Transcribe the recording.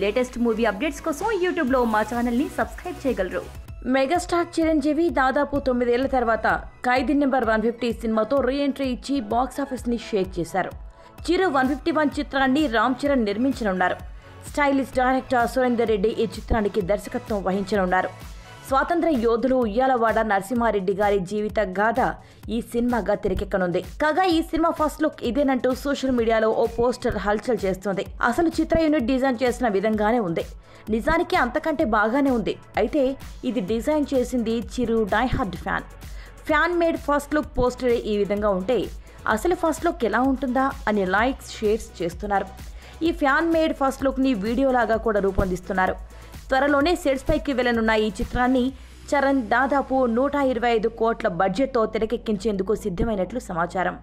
Latest movie updates కోసం యూట్యూబ్లో మా ఛానల్ని సబ్స్క్రైబ్ చేయగలరు. మెగాస్టార్ చిరంజీవి దాదాపు 9 ఏళ్ల తర్వాత ఖైదీ నెంబర్ 150 సినిమాతో రీ ఎంట్రీ ఇచ్చి బాక్సాఫీస్ని షేక్ చేశారు. చిరు 151 చిత్రాన్ని రామ్ చరణ్ నిర్మించనున్నారు. స్టైలిష్ డైరెక్టర్ సురేందర్ రెడ్డి ఈ చిత్రానికి దర్శకత్వం వహించనున్నారు. స్వాతంత్ర యోధులు ఉయ్యాలవాడ నరసింహారెడ్డి గారి జీవిత గాథ ఈ సినిమాగా తెరకెక్కనుంది. కాగా ఈ సినిమా ఫస్ట్ లుక్ ఇదేనంటూ సోషల్ మీడియాలో ఓ పోస్టర్ హల్చల్ చేస్తుంది. అసలు చిత్ర యూనిట్ డిజైన్ చేసిన విధంగానే ఉంది. నిజానికి అంతకంటే బాగానే ఉంది. అయితే ఇది డిజైన్ చేసింది Chiru diehard fan made first look poster ఈ విధంగా ఉంటే అసలు ఫస్ట్ లుక్ ఎలా ఉంటుందా అని లైక్స్ షేర్స్ చేస్తున్నారు. ఈ ఫ్యాన్ మేడ్ ఫస్ట్ లుక్ని వీడియోలాగా కూడా రూపొందిస్తున్నారు. త్వరలోనే సెట్స్ పైకి వెళ్లనున్న ఈ చిత్రాన్ని చరణ్ దాదాపు 125 కోట్ల బడ్జెట్తో తెరకెక్కించేందుకు సిద్ధమైనట్లు సమాచారం.